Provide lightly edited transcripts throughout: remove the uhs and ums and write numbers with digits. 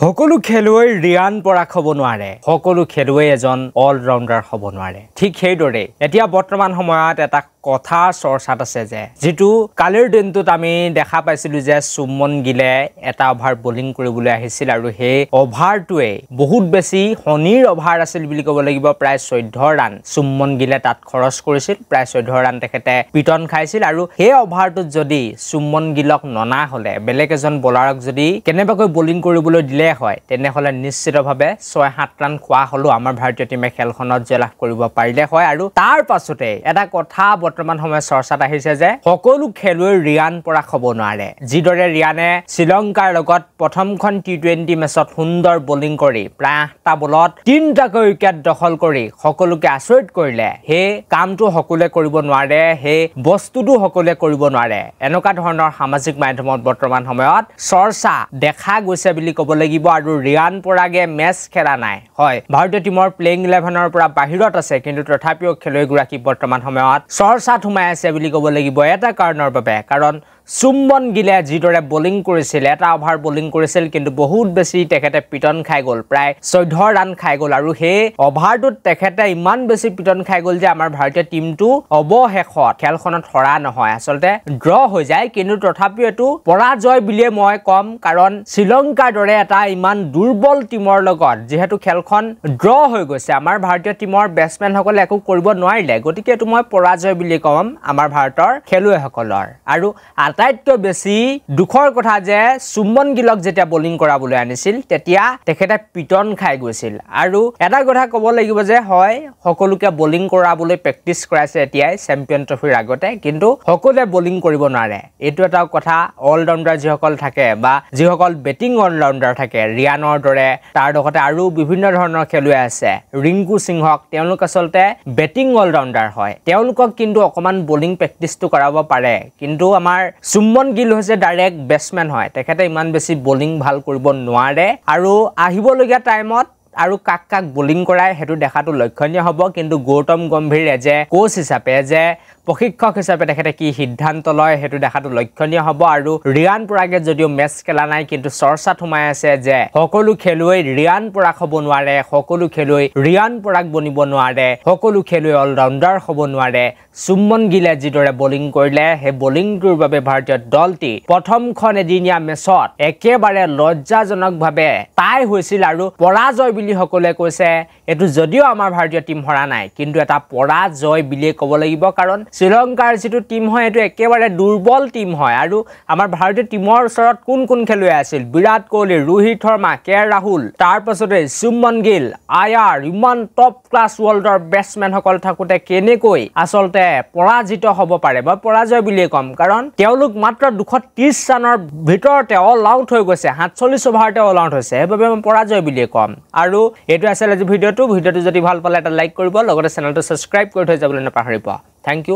সকলো খেলুৱৈ ৰিয়ান পৰাগ হ'ব নোৱাৰে সকলো খেলুৱৈ এজন অল ৰাউন্ডাৰ হ'ব নোৱাৰে ঠিক সেইদৰে এতিয়া বৰ্তমান সময়ত এটা কথা চৰ্চাত আছে যে যেটো কালিৰ দিনটোত আমি দেখা পাইছিলো যে সুমন গিলে এটা ওভাৰ বোলিং কৰিবলৈ আহিছিল আৰু হে ওভাৰটোৱে বহুত বেছি হনিৰ ওভাৰ আছিল বুলি ক'ব লাগিব প্ৰায় 14 ৰান সুমন গিলে তাত খৰচ কৰিছিল প্ৰায় 14 ৰান তেখেতে পিটন খাইছিল আৰু হে ওভাৰটোত যদি সুমন গিলক ননা হলে বেলেগ এজন বলাৰক যদি কেনেবাকৈ বোলিং কৰিবলৈ দিলে হয় তেনেহলে নিশ্চিতভাৱে 6-7 ৰান খোৱা হলো আমাৰ ভাৰতীয় টিমে খেলখনত জয়লাভ কৰিব পাৰিলে হয় আৰু তাৰ পাছতে এটা কথা বৰ্তমান সময় চৰ্চাত আহিছে যে সকলো খেলুৱৈ ৰিয়ান পৰাগ হ'ব নোৱাৰে যিদৰে ৰিয়ানে শ্ৰীলংকাৰ লগত প্ৰথমখন টি20 মেচত সুন্দৰ বোলিং কৰি প্ৰায় 8টা বলত 3টা উইকেট দখল কৰি সকলোকে আচৰিত কৰিলে হে কামটো সকলোৱে কৰিব নোৱাৰে হে বস্তুটো সকলোৱে কৰিব নোৱাৰে এনেকুৱা ধৰণৰ সামাজিক মাধ্যমত বৰ্তমান সময়ত চৰ্চা দেখা গৈছে বুলি ক'ব লাগিব আৰু ৰিয়ান পৰাগে মেচ খেলা নাই হয় ভাৰতীয় টিমৰ প্লেইং 11ৰ পৰা বাহিৰত আছে কিন্তু তথাপিও খেলুৱৈগৰাকী বৰ্তমান সময়ত চৰ্চাত সোমাই আছে বুলি ক'ব লাগিব এটা কাৰণৰ বাবে কাৰণ সুমন গিলে যিদৰে বোলিং কৰিছিল এটা ওভাৰ বোলিং কৰিছিল কিন্তু বহুত বেছি তেখেতে পিটন খাই গ'ল প্ৰায় 14 ৰান খাই গ'ল আৰু হে ওভাৰটোত তেখেতে ইমান বেছি পিটন খাই গ'ল যে আমাৰ ভাৰতীয় টিমটো অৱশেষত খেলখনত হৰা নহয় আসলতে ড্ৰ হৈ যায় কিন্তু তথাপিও এটো পৰাজয় বুলিয়ে মই কম কাৰণ শ্ৰীলংকাৰ দৰে এটা ইমান দুৰ্বল টিমৰ লগত যেহেতু খেলখন ড্ৰ হৈ গৈছে আমাৰ ভাৰতীয় টিমৰ বেটসম্যান সকলে একো কৰিব নোৱাৰিলে গতিকে এটো মই পৰাজয় বুলি কম আমাৰ ভাৰতৰ খেলুৱৈসকলৰ আৰু আটাইতকৈ বেছি দুখৰ কথা যে সুমন গিলক যেতিয়া বোলিং কৰাবলৈ আনিছিল তেতিয়া তেখেতে পিটন খাই গৈছিল আৰু এটা কথা ক'ব লাগিব যে হয় সকলোকে বোলিং কৰাবলৈ প্ৰেক্টিস কৰাইছে এতিয়াই চেম্পিয়ন ট্ৰফিৰ আগতে কিন্তু সকলোৱে বোলিং কৰিব নোৱাৰে এটো এটা কথা অল ৰাউন্ডাৰ যিসকল থাকে বা যিসকল বেটিং অল ৰাউন্ডাৰ থাকে ৰিয়ানৰ দৰে তাৰ লগতে আৰু বিভিন্ন ধৰণৰ খেলুৱৈ আছে ৰিংকু সিংহক তেওঁলোক আসলতে বেটিং অল ৰাউন্ডাৰ হয় তেওঁলোকক কিন্তু অকমান বোলিং প্ৰেক্টিসটো কৰাব পাৰে কিন্তু আমাৰ সুমন গিল হৈছে ডাইৰেক্ট বেটসম্যান হয় তেখেতে ইমান বেছি বোলিং ভাল কৰিব নোৱাৰে আৰু আহিবলগীয়া টাইমত আৰু কাক বোলিং কৰাই হেতু দেখাটো লক্ষণীয় হ'ব কিন্তু গৌতম গম্ভীৰে যে কোচ হিচাপে যে প্ৰশিক্ষক হিচাপে তেখেতে কি সিদ্ধান্ত লয় হেতু দেখাটো লক্ষণীয় হ'ব আৰু ৰিয়ান পৰাগে যদিও মেচ খেলা নাই কিন্তু চৰ্চাত সোমাই আছে যে সকলো খেলুৱৈ ৰিয়ান পৰাগ হ'ব নোৱাৰে সকলো খেলুৱৈ ৰিয়ান পৰাগ বনিব নোৱাৰে সকলো খেলুৱৈ অল ৰাউন্ডাৰ হ'ব নোৱাৰে সুমন গিলে যিদৰে বোলিং কৰিলে হে বোলিংটোৰ বাবে ভাৰতীয় দলটি প্ৰথমখন এদিনীয়া মেচত একেবাৰে লজ্জাজনকভাৱে টাই হৈছিল আৰু পৰাজয় বুলি সকলে কৈছে এটো যদিও আমাৰ ভাৰতীয় টিম হৰা নাই কিন্তু এটা পৰাজয় বুলি ক'ব লাগিব কাৰণ শ্ৰীলংকাৰ যেটো টিম হয় এটো একেবাৰে দুৰ্বল টিম হয় আৰু আমাৰ ভাৰতীয় টিমৰ ওচৰত কোন খেলুৱৈ আছিল বিৰাট কোহলি ৰোহিত শৰ্মা কে ৰাহুল তাৰ পাছতে সুমন গিল আয়াৰ ইমান টপ ক্লাছ ৱৰ্ল্ডৰ বেটসম্যান সকল থাকোতে কেনেকৈ আসলতে পৰাজিত হ'ব পাৰে বা পৰাজয় বুলি কম কাৰণ তেওঁলোক মাত্ৰ 230 ৰানৰ ভিতৰতে অল আউট হৈ গৈছে 47 ওভাৰতে অল আউট হৈছে হেবাবে মই পৰাজয় বুলি কম আৰু এটো আছিল আজি ভিডিওটো যদি ভাল পালে এটা লাইক কৰিব লগতে চেনেলটো সাবস্ক্ৰাইব কৰি থৈ যাবলৈ নাপাহৰিব Thank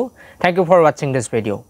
you for watching this video.